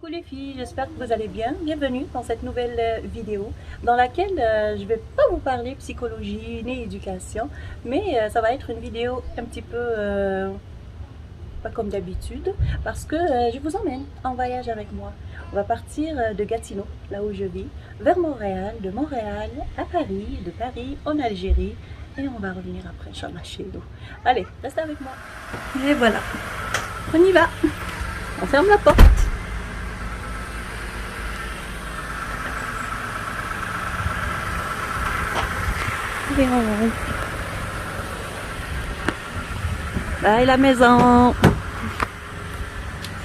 Coucou les filles, j'espère que vous allez bien. Bienvenue dans cette nouvelle vidéo dans laquelle je ne vais pas vous parler psychologie ni éducation, mais ça va être une vidéo un petit peu pas comme d'habitude parce que je vous emmène en voyage avec moi. On va partir de Gatineau, là où je vis, vers Montréal, de Montréal à Paris, de Paris en Algérie et on va revenir après Sharm el-Sheikh. Allez, restez avec moi. Et voilà, on y va. On ferme la porte. Bye la maison.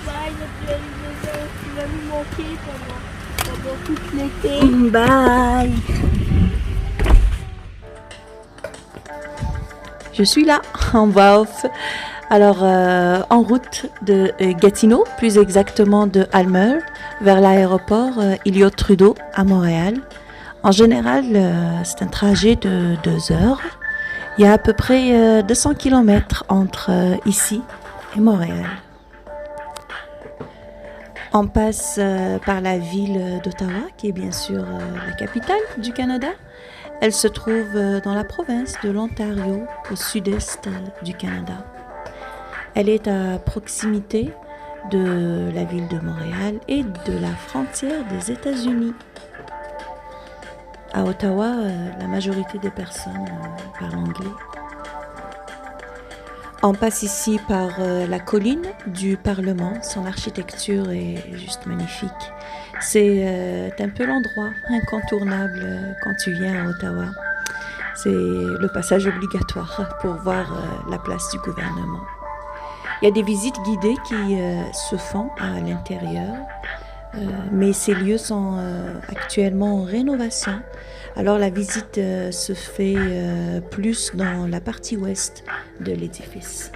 Bye la belle maison, tu vas nous manquer pendant tout l'été. Bye. Je suis là, en voix off. Alors, en route de Gatineau, plus exactement de Aylmer, vers l'aéroport Elliott Trudeau à Montréal. En général, c'est un trajet de 2 heures. Il y a à peu près 200 km entre ici et Montréal. On passe par la ville d'Ottawa, qui est bien sûr la capitale du Canada. Elle se trouve dans la province de l'Ontario, au sud-est du Canada. Elle est à proximité de la ville de Montréal et de la frontière des États-Unis. À Ottawa, la majorité des personnes parlent anglais. On passe ici par la colline du Parlement. Son architecture est juste magnifique. C'est un peu l'endroit incontournable quand tu viens à Ottawa. C'est le passage obligatoire pour voir la place du gouvernement. Il y a des visites guidées qui se font à l'intérieur. Mais ces lieux sont actuellement en rénovation. Alors la visite se fait plus dans la partie ouest de l'édifice.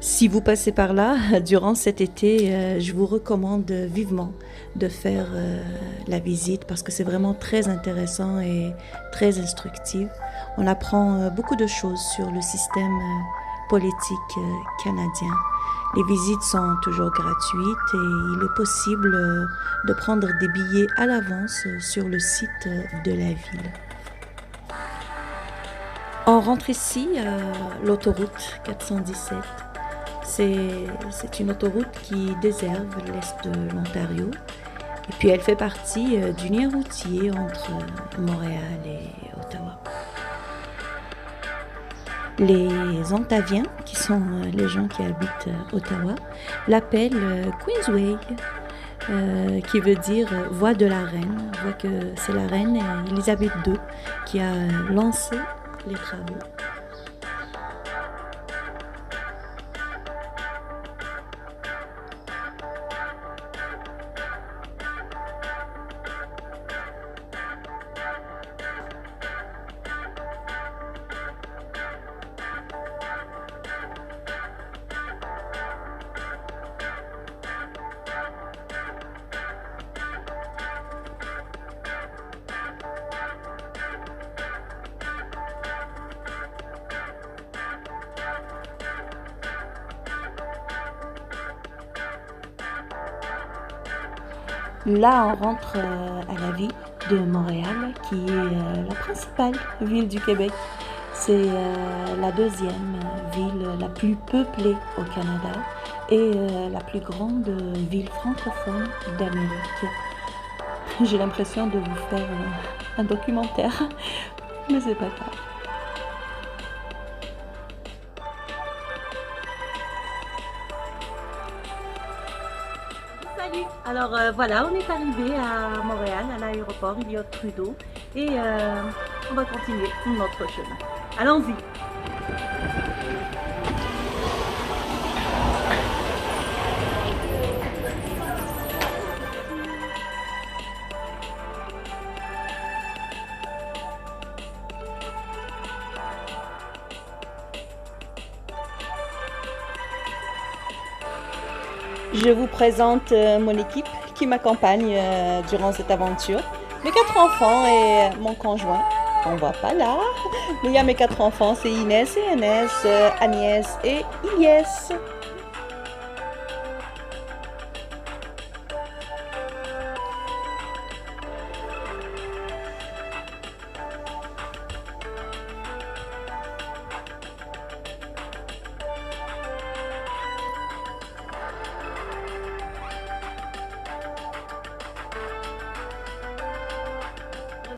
Si vous passez par là durant cet été, je vous recommande vivement de faire la visite parce que c'est vraiment très intéressant et très instructif. On apprend beaucoup de choses sur le système politique canadien. Les visites sont toujours gratuites et il est possible de prendre des billets à l'avance sur le site de la ville. On rentre ici à l'autoroute 417. C'est une autoroute qui desserve l'est de l'Ontario et puis elle fait partie du lien routier entre Montréal et Ottawa. Les Ontaviens, qui sont les gens qui habitent Ottawa, l'appellent Queensway, qui veut dire voie de la reine. On voit que c'est la reine Élisabeth II qui a lancé les travaux. Là, on rentre à la ville de Montréal, qui est la principale ville du Québec. C'est la deuxième ville la plus peuplée au Canada et la plus grande ville francophone d'Amérique. J'ai l'impression de vous faire un documentaire, mais c'est pas grave. Salut. Alors voilà, on est arrivé à Montréal, à l'aéroport Elliott Trudeau et on va continuer notre chemin. Allons-y. Je vous présente mon équipe qui m'accompagne durant cette aventure. Mes 4 enfants et mon conjoint. On voit pas là, mais il y a mes 4 enfants, c'est Inès et Agnès, Agnès et Ilyes.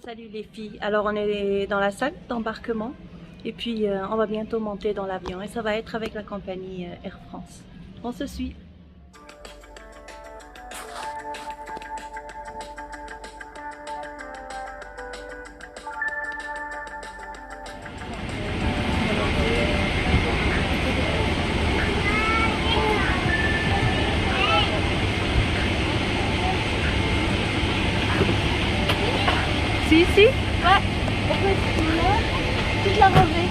Salut les filles, alors on est dans la salle d'embarquement et puis on va bientôt monter dans l'avion et ça va être avec la compagnie Air France. On se suit. Si, si. Ouais. On peut toute la rangée.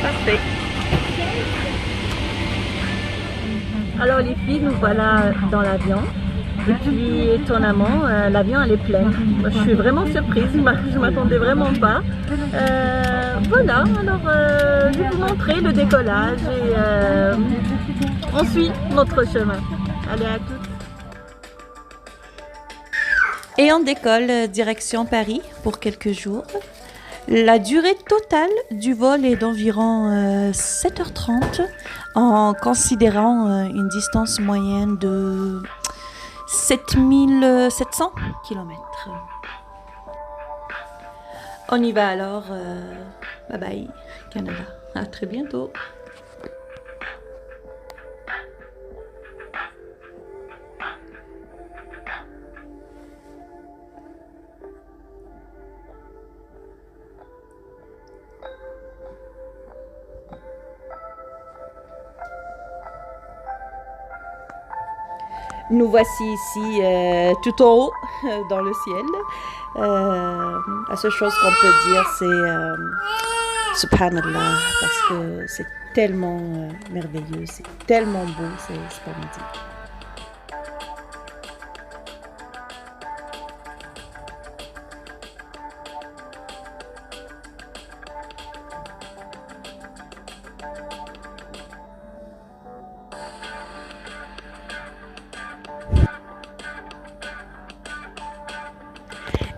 Parfait. Alors les filles, nous voilà dans l'avion. Et puis étonnamment, l'avion elle est pleine. Moi, je suis vraiment surprise, je m'attendais vraiment pas. Voilà, alors je vais vous montrer le décollage et on suit notre chemin. Allez, à toutes. Et on décolle direction Paris pour quelques jours. La durée totale du vol est d'environ 7h30 en considérant une distance moyenne de 7700 km. On y va alors. Bye bye, Canada. À très bientôt. Nous voici ici tout en haut, dans le ciel. La seule chose qu'on peut dire, c'est Subhanallah, parce que c'est tellement merveilleux, c'est tellement beau, c'est splendide.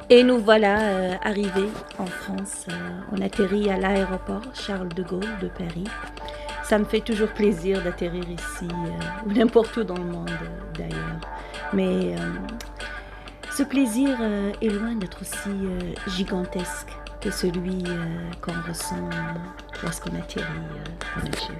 Et nous voilà arrivés en France. On atterrit à l'aéroport Charles de Gaulle de Paris. Ça me fait toujours plaisir d'atterrir ici ou n'importe où dans le monde d'ailleurs. Mais ce plaisir est loin d'être aussi gigantesque que celui qu'on ressent lorsqu'on atterrit en Algérie.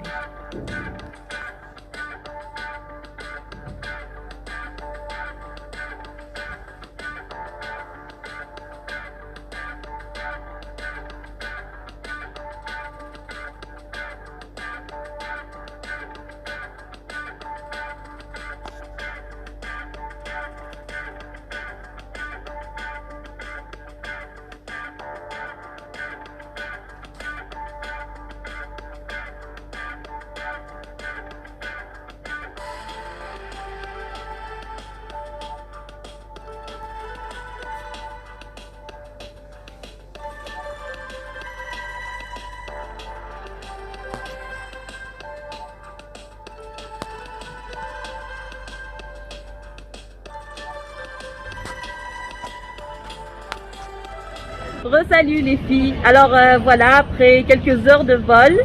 Re-salut les filles. Alors voilà, après quelques heures de vol,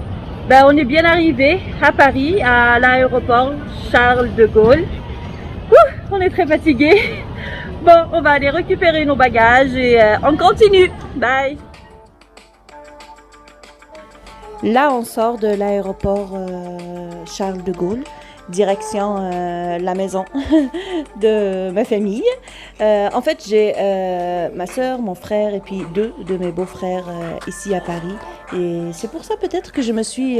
on est bien arrivé à Paris, à l'aéroport Charles de Gaulle. On est très fatigués. Bon, on va aller récupérer nos bagages et on continue. Bye. Là, on sort de l'aéroport Charles de Gaulle, direction la maison de ma famille. En fait, j'ai ma soeur, mon frère et puis 2 de mes beaux-frères ici à Paris. Et c'est pour ça peut-être que je me suis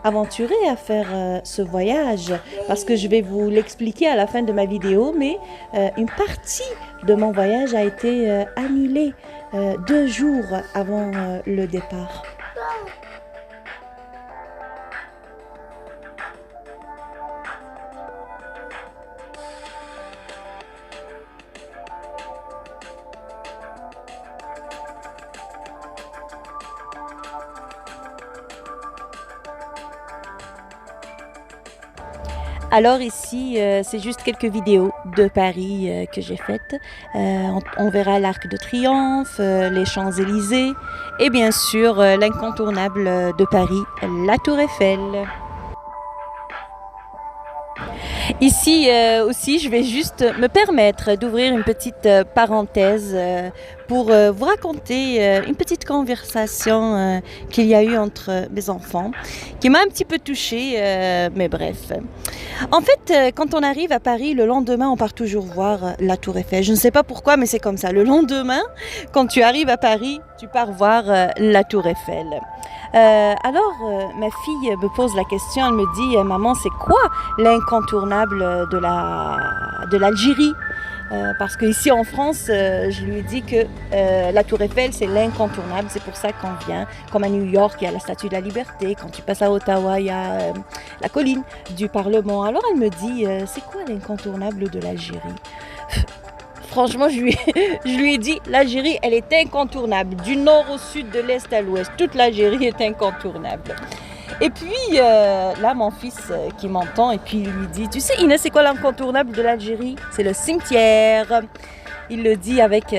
aventurée à faire ce voyage, parce que je vais vous l'expliquer à la fin de ma vidéo, mais une partie de mon voyage a été annulée 2 jours avant le départ. Alors ici, c'est juste quelques vidéos de Paris que j'ai faites. On verra l'Arc de Triomphe, les Champs-Élysées et bien sûr l'incontournable de Paris, la Tour Eiffel. Ici aussi, je vais juste me permettre d'ouvrir une petite parenthèse pour vous raconter une petite conversation qu'il y a eu entre mes enfants, qui m'a un petit peu touchée, mais bref. En fait, quand on arrive à Paris, le lendemain, on part toujours voir la Tour Eiffel. Je ne sais pas pourquoi, mais c'est comme ça. Le lendemain, quand tu arrives à Paris, tu pars voir la Tour Eiffel. Ma fille me pose la question, elle me dit maman, c'est quoi l'incontournable de l'Algérie? Parce qu'ici en France, je lui ai dit que la Tour Eiffel, c'est l'incontournable. C'est pour ça qu'on vient. Comme à New York, il y a la Statue de la Liberté. Quand tu passes à Ottawa, il y a la colline du Parlement. Alors elle me dit, c'est quoi l'incontournable de l'Algérie? Franchement, je lui ai dit, l'Algérie, elle est incontournable. Du nord au sud, de l'est à l'ouest, toute l'Algérie est incontournable. Et puis, là, mon fils qui m'entend, et puis il lui dit, tu sais, Inès, c'est quoi l'incontournable de l'Algérie? C'est le cimetière. Il le dit avec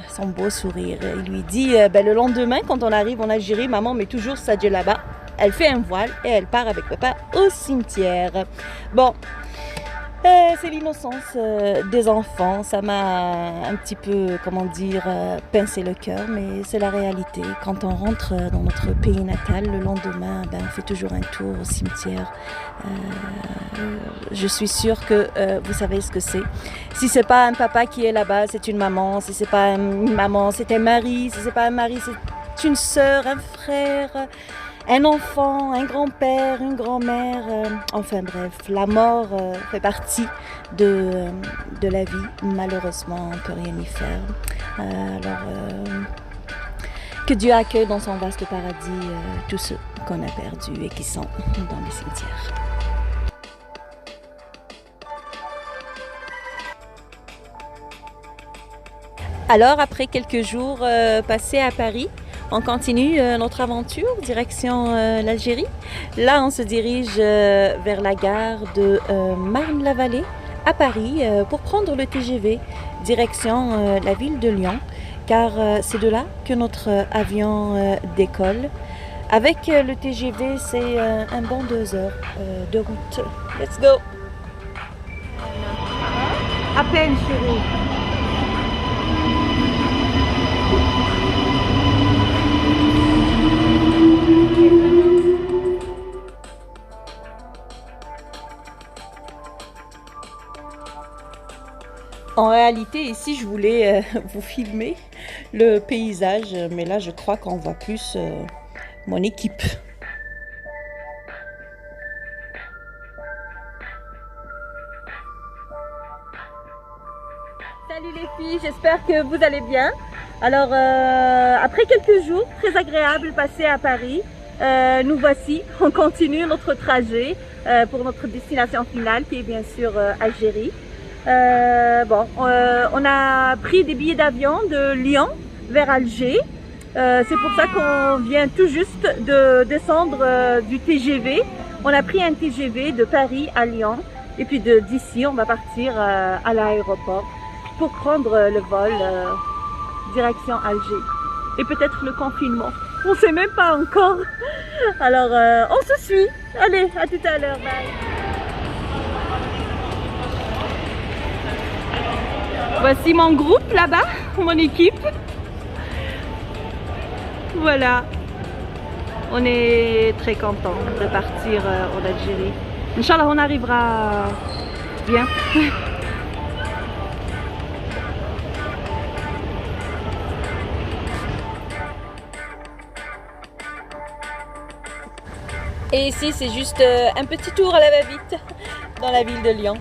son beau sourire. Il lui dit, le lendemain, quand on arrive en Algérie, maman met toujours sa djellaba. Elle fait un voile et elle part avec papa au cimetière. Bon. C'est l'innocence des enfants, ça m'a un petit peu, pincé le cœur, mais c'est la réalité. Quand on rentre dans notre pays natal, le lendemain, on fait toujours un tour au cimetière. Je suis sûre que vous savez ce que c'est. Si c'est pas un papa qui est là-bas, c'est une maman. Si c'est pas une maman, c'est un mari. Si c'est pas un mari, c'est une sœur, un frère. Un enfant, un grand-père, une grand-mère, enfin bref, la mort fait partie de la vie. Malheureusement, on ne peut rien y faire. Que Dieu accueille dans son vaste paradis tous ceux qu'on a perdus et qui sont dans les cimetières. Alors, après quelques jours passés à Paris, on continue notre aventure, direction l'Algérie. Là, on se dirige vers la gare de Marne-la-Vallée à Paris pour prendre le TGV, direction la ville de Lyon, car c'est de là que notre avion décolle. Avec le TGV, c'est un bon 2 heures de route. Let's go! À peine, chérie. En réalité, ici, je voulais vous filmer le paysage, mais là, je crois qu'on voit plus mon équipe. Salut les filles, j'espère que vous allez bien. Alors, après quelques jours très agréables passés à Paris, nous voici, on continue notre trajet pour notre destination finale qui est bien sûr Algérie. On a pris des billets d'avion de Lyon vers Alger. C'est pour ça qu'on vient tout juste de descendre du TGV. On a pris un TGV de Paris à Lyon et puis d'ici on va partir à l'aéroport pour prendre le vol direction Alger. Et peut-être le confinement. On ne sait même pas encore. Alors on se suit. Allez, à tout à l'heure. Bye. Voici mon groupe là-bas, mon équipe. Voilà. On est très contents de partir en Algérie. Inch'Allah, on arrivera bien. Et ici, c'est juste un petit tour à la va-vite dans la ville de Lyon.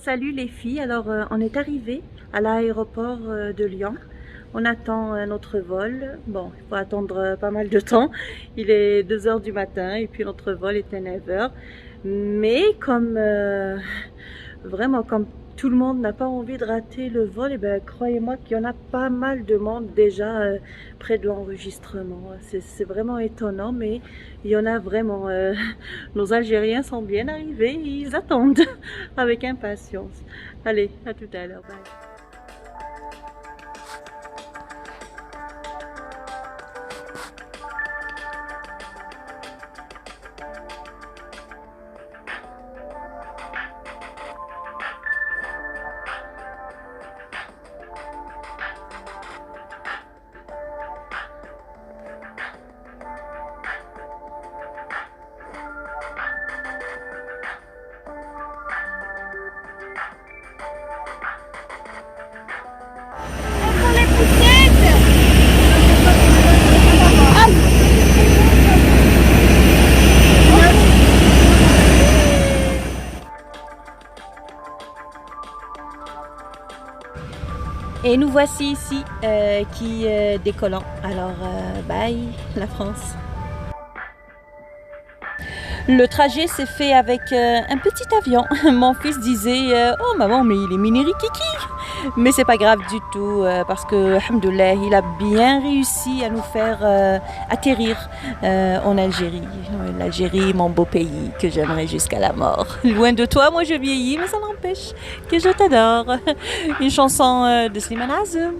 Salut les filles, alors on est arrivé à l'aéroport de Lyon. On attend notre vol. Bon, il faut attendre pas mal de temps. Il est 2 heures du matin et puis notre vol est à 9 heures. Mais comme vraiment comme tout le monde n'a pas envie de rater le vol, et ben croyez-moi qu'il y en a pas mal de monde déjà près de l'enregistrement. C'est vraiment étonnant, mais il y en a vraiment. Nos Algériens sont bien arrivés, ils attendent avec impatience. Allez, à tout à l'heure. Bye. Et nous voici ici qui décollons. Alors, bye la France. Le trajet s'est fait avec un petit avion. Mon fils disait oh maman, mais il est mini rikiki. Mais c'est pas grave du tout parce que, alhamdoulilah, il a bien réussi à nous faire atterrir en Algérie. L'Algérie, mon beau pays que j'aimerais jusqu'à la mort. Loin de toi, moi je vieillis, mais ça n'empêche que je t'adore. Une chanson de Slimane Azem.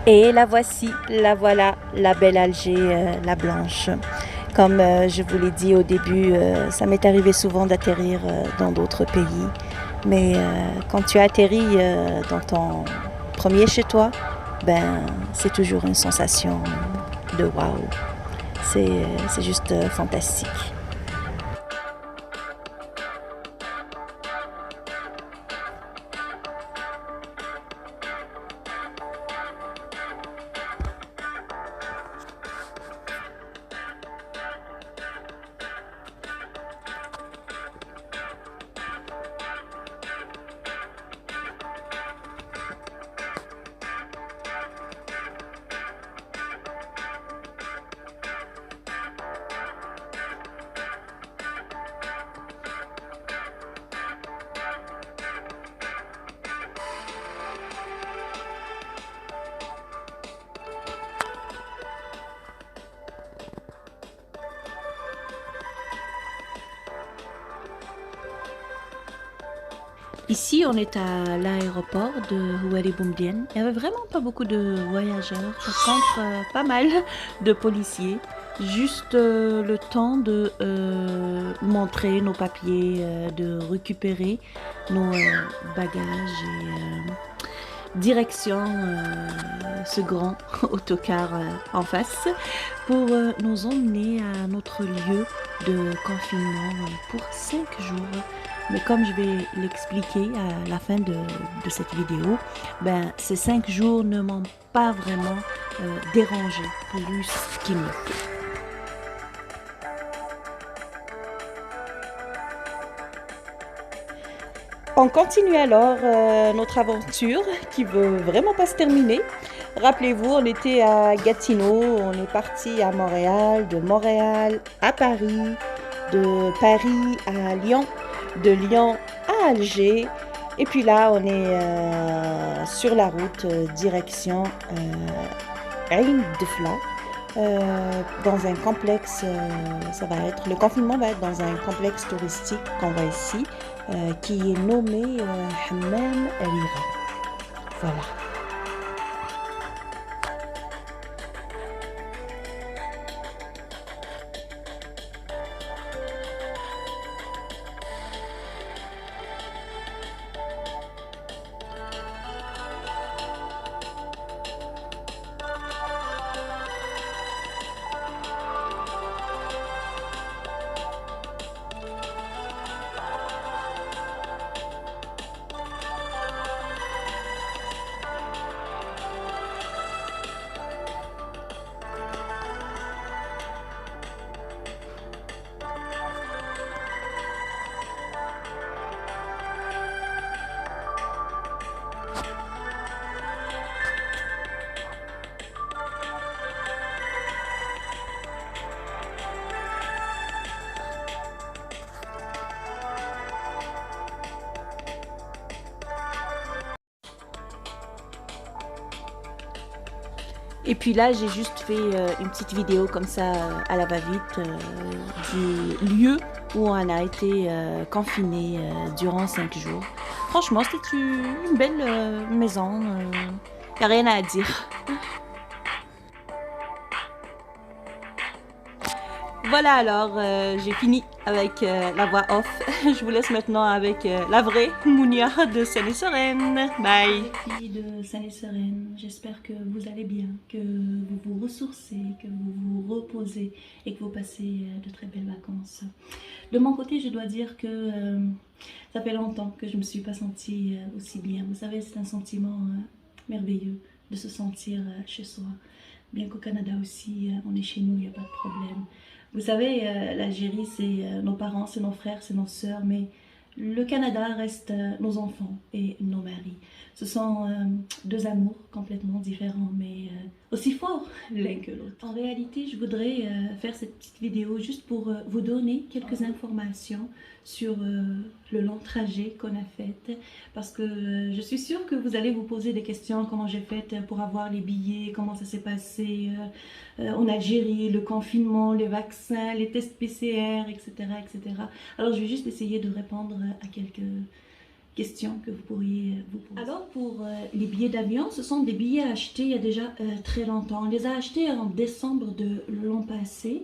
Et la voici, la voilà, la belle Alger, la blanche. Comme je vous l'ai dit au début, ça m'est arrivé souvent d'atterrir dans d'autres pays. Mais quand tu atterris dans ton premier chez toi, ben, c'est toujours une sensation de waouh. C'est juste fantastique. Ici, on est à l'aéroport de Houari Boumedienne. Il n'y avait vraiment pas beaucoup de voyageurs. Par contre, pas mal de policiers. Juste le temps de montrer nos papiers, de récupérer nos bagages et direction ce grand autocar en face pour nous emmener à notre lieu de confinement pour 5 jours. Mais comme je vais l'expliquer à la fin de cette vidéo, ben, ces 5 jours ne m'ont pas vraiment dérangé plus qu'il ne faut. On continue alors notre aventure qui veut vraiment pas se terminer. Rappelez-vous, on était à Gatineau, on est parti à Montréal, de Montréal à Paris, de Paris à Lyon, de Lyon à Alger. Et puis là, on est sur la route direction Ain Defla. Dans un complexe, le confinement va être dans un complexe touristique qu'on voit ici, qui est nommé Hammam Rira. Voilà. Et puis là, j'ai juste fait une petite vidéo comme ça à la va-vite du lieu où on a été confiné durant 5 jours. Franchement, c'était une belle maison. Y a rien à dire. Voilà alors, j'ai fini avec la voix off. Je vous laisse maintenant avec la vraie Mounia de Seine-et-Sereine. Bye. Les filles de Seine-et-Sereine, j'espère que vous allez bien, que vous vous ressourcez, que vous vous reposez et que vous passez de très belles vacances. De mon côté, je dois dire que ça fait longtemps que je ne me suis pas sentie aussi bien. Vous savez, c'est un sentiment merveilleux de se sentir chez soi. Bien qu'au Canada aussi, on est chez nous, il n'y a pas de problème. Vous savez, l'Algérie, c'est nos parents, c'est nos frères, c'est nos sœurs, mais le Canada reste nos enfants et nos maris. Ce sont deux amours complètement différents, mais aussi forts l'un que l'autre. En réalité, je voudrais faire cette petite vidéo juste pour vous donner quelques informations sur le long trajet qu'on a fait, parce que je suis sûre que vous allez vous poser des questions, comment j'ai fait pour avoir les billets, comment ça s'est passé en Algérie, le confinement, les vaccins, les tests PCR, etc., etc. Alors je vais juste essayer de répondre à quelques questions que vous pourriez vous poser. Alors pour les billets d'avion, ce sont des billets achetés il y a déjà très longtemps. On les a achetés en décembre de l'an passé.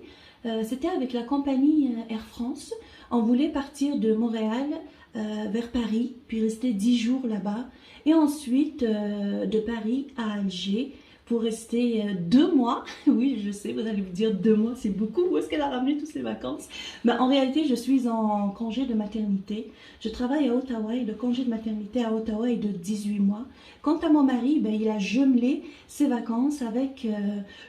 C'était avec la compagnie Air France. On voulait partir de Montréal vers Paris, puis rester 10 jours là-bas. Et ensuite de Paris à Alger pour rester 2 mois. Oui, je sais, vous allez vous dire 2 mois, c'est beaucoup. Où est-ce qu'elle a ramené toutes ces vacances? Ben, en réalité, je suis en congé de maternité. Je travaille à Ottawa et le congé de maternité à Ottawa est de 18 mois. Quant à mon mari, ben, il a jumelé ses vacances avec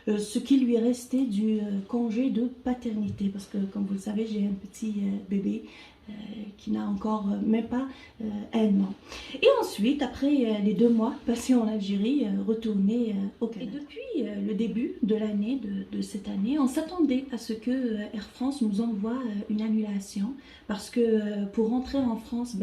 ce qui lui restait du congé de paternité. Parce que, comme vous le savez, j'ai un petit bébé qui n'a encore même pas 1 an. Et ensuite, après les 2 mois passés en Algérie, retourner au Canada. Et depuis le début de l'année, de cette année, on s'attendait à ce que Air France nous envoie une annulation, parce que pour rentrer en France,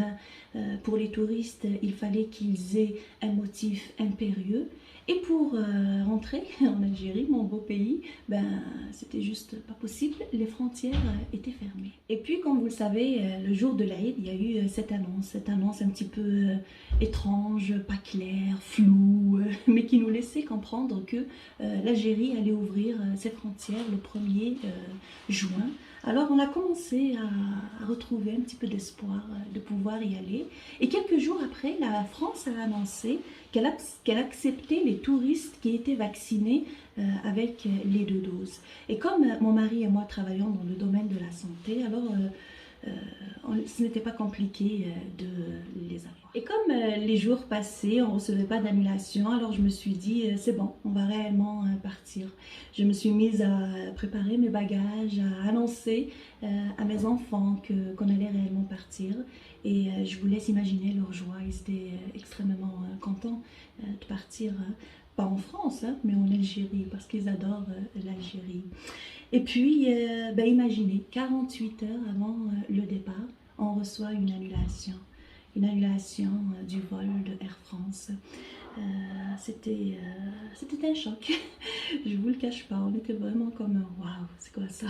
pour les touristes, il fallait qu'ils aient un motif impérieux. Et pour rentrer en Algérie, mon beau pays, c'était juste pas possible, les frontières étaient fermées. Et puis, comme vous le savez, le jour de l'Aïd, il y a eu cette annonce un petit peu étrange, pas claire, floue, mais qui nous laissait comprendre que l'Algérie allait ouvrir ses frontières le 1er juin. Alors on a commencé à retrouver un petit peu d'espoir de pouvoir y aller. Et quelques jours après, la France a annoncé qu'elle acceptait les touristes qui étaient vaccinés avec les 2 doses. Et comme mon mari et moi travaillons dans le domaine de la santé, alors ce n'était pas compliqué de les avoir. Et comme les jours passaient, on ne recevait pas d'annulation, alors je me suis dit, c'est bon, on va réellement partir. Je me suis mise à préparer mes bagages, à annoncer à mes enfants qu'on allait réellement partir. Et je vous laisse imaginer leur joie, ils étaient extrêmement contents de partir, pas en France, hein, mais en Algérie, parce qu'ils adorent l'Algérie. Et puis, imaginez, 48 heures avant le départ, on reçoit une annulation du vol de Air France. C'était un choc, je vous le cache pas, on était vraiment comme waouh, c'est quoi ça?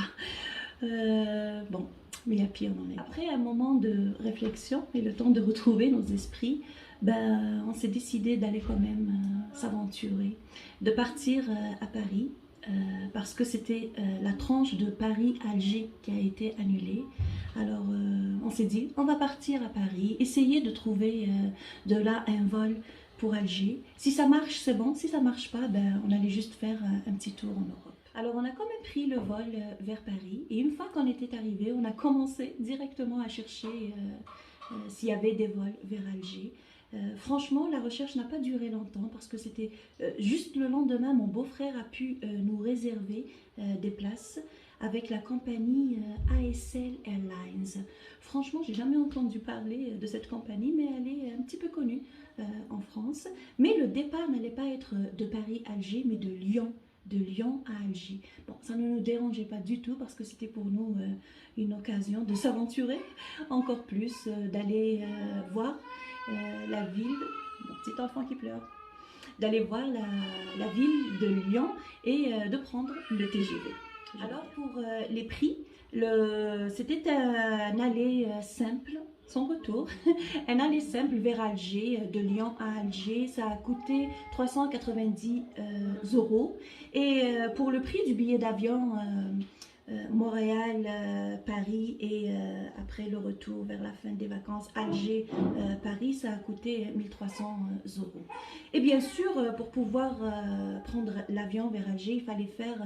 Bon, mais il y a pire dans les... Après un moment de réflexion et le temps de retrouver nos esprits, on s'est décidé d'aller quand même s'aventurer, de partir à Paris. Parce que c'était la tranche de Paris-Alger qui a été annulée. Alors on s'est dit, on va partir à Paris, essayer de trouver de là un vol pour Alger. Si ça marche, c'est bon. Si ça marche pas, on allait juste faire un petit tour en Europe. Alors on a quand même pris le vol vers Paris. Et une fois qu'on était arrivé, on a commencé directement à chercher s'il y avait des vols vers Alger. Franchement, la recherche n'a pas duré longtemps parce que c'était juste le lendemain, mon beau-frère a pu nous réserver des places avec la compagnie ASL Airlines. Franchement, j'ai jamais entendu parler de cette compagnie, mais elle est un petit peu connue en France. Mais le départ n'allait pas être de Paris à Alger, mais de Lyon à Alger. Bon, ça ne nous dérangeait pas du tout parce que c'était pour nous une occasion de s'aventurer encore plus, d'aller voir la ville, mon petit enfant qui pleure, d'aller voir la ville de Lyon et de prendre le TGV. Alors pour les prix, c'était un aller simple, sans retour, un aller simple vers Alger, de Lyon à Alger, ça a coûté 390 euros. Et pour le prix du billet d'avion Montréal, Paris et après le retour vers la fin des vacances Alger, Paris, ça a coûté 1300 euros. Et bien sûr, pour pouvoir prendre l'avion vers Alger, il fallait faire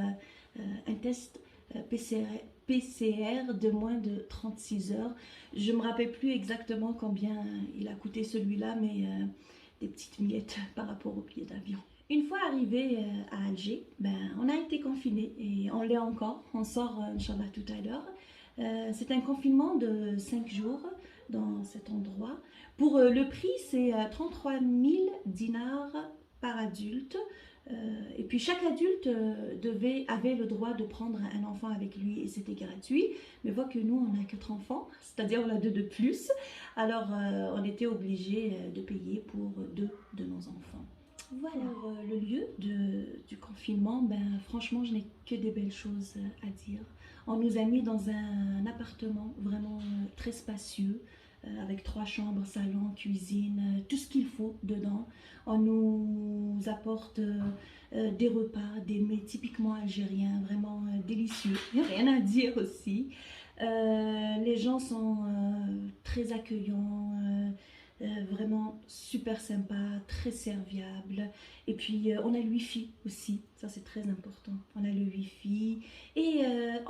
un test PCR de moins de 36 heures. Je ne me rappelle plus exactement combien il a coûté celui-là, mais des petites miettes par rapport au billet d'avion. Une fois arrivé à Alger, on a été confinés et on l'est encore. On sort, Inch'Allah, tout à l'heure. C'est un confinement de 5 jours dans cet endroit. Pour le prix, c'est 33 000 dinars par adulte. Et puis chaque adulte avait le droit de prendre un enfant avec lui et c'était gratuit. Mais voit que nous, on a 4 enfants, c'est-à-dire on a 2 de plus. Alors on était obligé de payer pour 2 de nos enfants. Voilà. Pour le lieu du confinement, franchement, je n'ai que des belles choses à dire. On nous a mis dans un appartement vraiment très spacieux, avec 3 chambres, salon, cuisine, tout ce qu'il faut dedans. On nous apporte des repas, des mets typiquement algériens, vraiment délicieux. Il n'y a rien à dire aussi. Les gens sont très accueillants. Vraiment super sympa, très serviable. Et puis on a le wifi aussi, ça c'est très important. On a le wifi et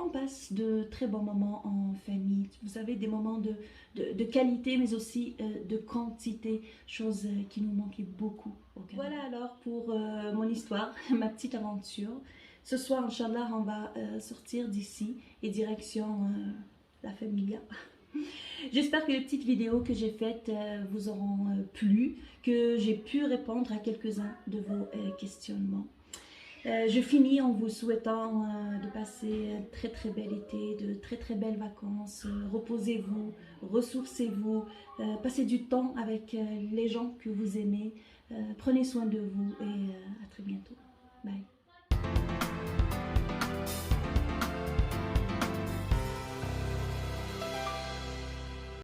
on passe de très bons moments en famille. Vous savez, des moments de qualité mais aussi de quantité, chose qui nous manquait beaucoup au Canada. Voilà alors pour mon histoire, ma petite aventure. Ce soir, Inch'Allah, on va sortir d'ici et direction la familia. J'espère que les petites vidéos que j'ai faites vous auront plu, que j'ai pu répondre à quelques-uns de vos questionnements. Je finis en vous souhaitant de passer un très très bel été, de très très belles vacances. Reposez-vous, ressourcez-vous, passez du temps avec les gens que vous aimez. Prenez soin de vous et à très bientôt. Bye.